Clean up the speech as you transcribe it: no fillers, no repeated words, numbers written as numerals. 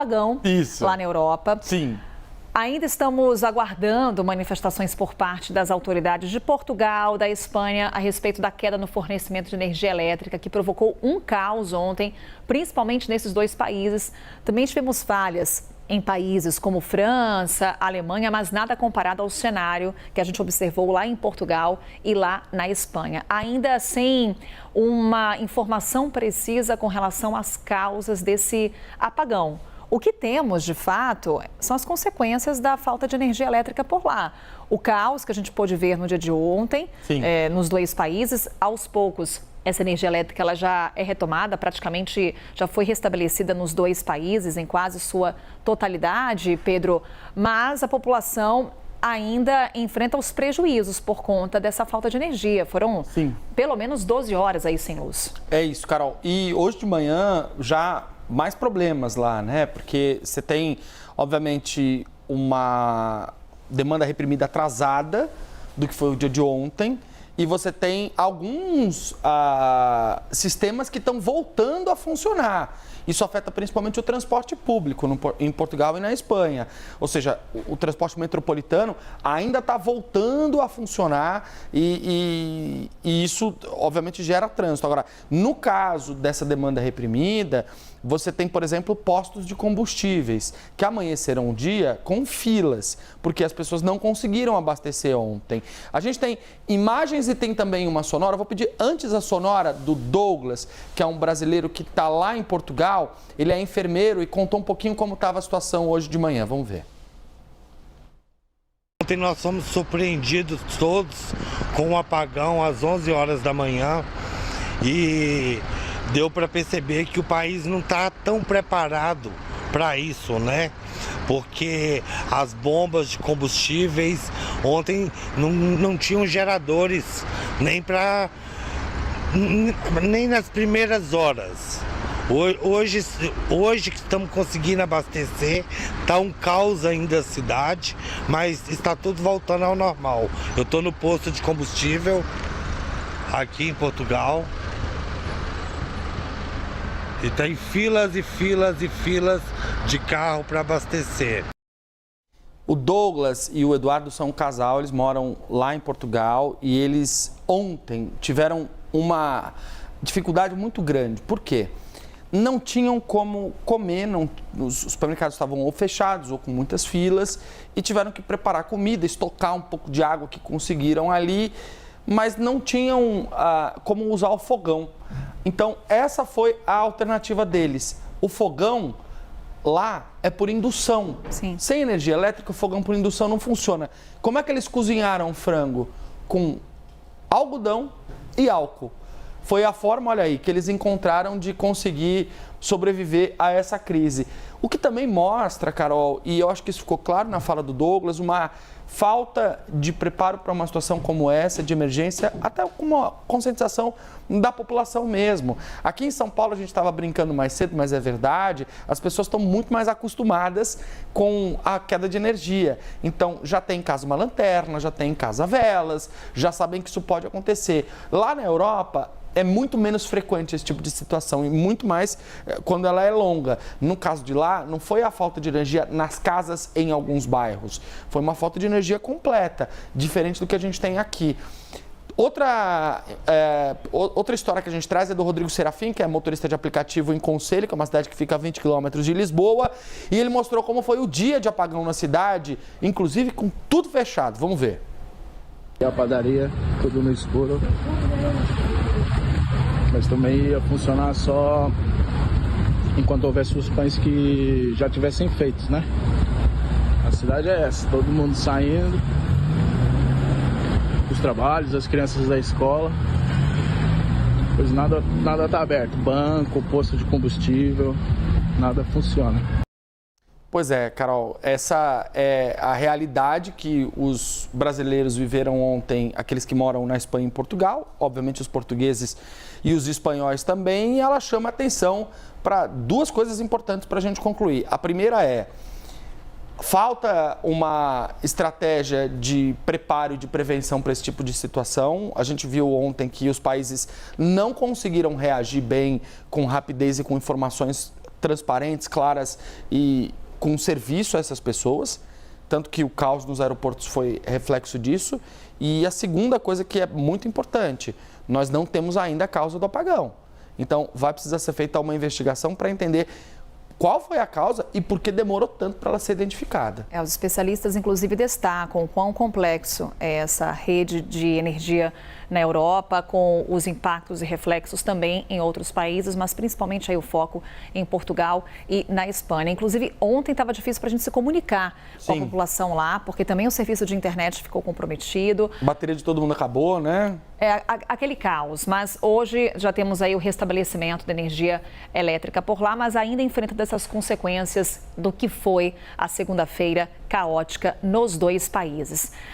apagão lá na Europa. Sim. Ainda estamos aguardando manifestações por parte das autoridades de Portugal, da Espanha, a respeito da queda no fornecimento de energia elétrica, que provocou um caos ontem, principalmente nesses dois países. Também tivemos falhas em países como França, Alemanha, mas nada comparado ao cenário que a gente observou lá em Portugal e lá na Espanha. Ainda sem uma informação precisa com relação às causas desse apagão. O que temos, de fato, são as consequências da falta de energia elétrica por lá. O caos que a gente pôde ver no dia de ontem, nos dois países, aos poucos, essa energia elétrica ela já é retomada, praticamente já foi restabelecida nos dois países, em quase sua totalidade, Pedro, mas a população ainda enfrenta os prejuízos por conta dessa falta de energia. Foram pelo menos 12 horas aí sem luz. É isso, Carol. E hoje de manhã já mais problemas lá, né? Porque você tem, obviamente, uma demanda reprimida atrasada do que foi o dia de ontem e você tem alguns sistemas que estão voltando a funcionar. Isso afeta principalmente o transporte público em Portugal e na Espanha. Ou seja, o transporte metropolitano ainda está voltando a funcionar e isso, obviamente, gera trânsito. Agora, no caso dessa demanda reprimida, você tem, por exemplo, postos de combustíveis que amanheceram o dia com filas, porque as pessoas não conseguiram abastecer ontem. A gente tem imagens e tem também uma sonora. Eu vou pedir antes a sonora do Douglas, que é um brasileiro que está lá em Portugal. Ele é enfermeiro e contou um pouquinho como estava a situação hoje de manhã. Vamos ver. Ontem nós fomos surpreendidos todos com um apagão às 11 horas da manhã e deu para perceber que o país não está tão preparado para isso, né? Porque as bombas de combustíveis ontem não tinham geradores nem nas primeiras horas. Hoje que estamos conseguindo abastecer, está um caos ainda a cidade, mas está tudo voltando ao normal. Eu estou no posto de combustível aqui em Portugal. E tem filas e filas e filas de carro para abastecer. O Douglas e o Eduardo são um casal, eles moram lá em Portugal e eles ontem tiveram uma dificuldade muito grande. Por quê? Não tinham como comer, os supermercados estavam ou fechados ou com muitas filas e tiveram que preparar comida, estocar um pouco de água que conseguiram ali, mas não tinham como usar o fogão. Então, essa foi a alternativa deles. O fogão lá é por indução. Sim. Sem energia elétrica, o fogão por indução não funciona. Como é que eles cozinharam o frango? Com algodão e álcool. Foi a forma, olha aí, que eles encontraram de conseguir sobreviver a essa crise. O que também mostra, Carol, e eu acho que isso ficou claro na fala do Douglas, uma falta de preparo para uma situação como essa, de emergência, até com uma conscientização da população mesmo. Aqui em São Paulo a gente estava brincando mais cedo, mas é verdade, as pessoas estão muito mais acostumadas com a queda de energia. Então já tem em casa uma lanterna, já tem em casa velas, já sabem que isso pode acontecer. Lá na Europa é muito menos frequente esse tipo de situação e muito mais quando ela é longa. No caso de lá, não foi a falta de energia nas casas em alguns bairros, foi uma falta de energia completa, diferente do que a gente tem aqui. Outra história que a gente traz é do Rodrigo Serafim, que é motorista de aplicativo em Conselho, que é uma cidade que fica a 20 quilômetros de Lisboa, e ele mostrou como foi o dia de apagão na cidade, inclusive com tudo fechado. Vamos ver. A padaria, tudo no escuro. Mas também ia funcionar só enquanto houvesse os pães que já tivessem feitos, né? A cidade é essa, todo mundo saindo, os trabalhos, as crianças da escola, pois nada tá aberto, banco, posto de combustível, nada funciona. Pois é, Carol, essa é a realidade que os brasileiros viveram ontem, aqueles que moram na Espanha e em Portugal, obviamente os portugueses e os espanhóis também, e ela chama atenção para duas coisas importantes para a gente concluir. A primeira é, falta uma estratégia de preparo e de prevenção para esse tipo de situação. A gente viu ontem que os países não conseguiram reagir bem, com rapidez e com informações transparentes, claras e com serviço a essas pessoas. Tanto que o caos nos aeroportos foi reflexo disso. E a segunda coisa que é muito importante, nós não temos ainda a causa do apagão. Então, vai precisar ser feita uma investigação para entender qual foi a causa e por que demorou tanto para ela ser identificada. Os especialistas, inclusive, destacam o quão complexo é essa rede de energia na Europa, com os impactos e reflexos também em outros países, mas principalmente aí o foco em Portugal e na Espanha. Inclusive, ontem estava difícil para a gente se comunicar com a população lá, porque também o serviço de internet ficou comprometido. A bateria de todo mundo acabou, né? Aquele caos, mas hoje já temos aí o restabelecimento da energia elétrica por lá, mas ainda enfrenta dessas consequências do que foi a segunda-feira caótica nos dois países.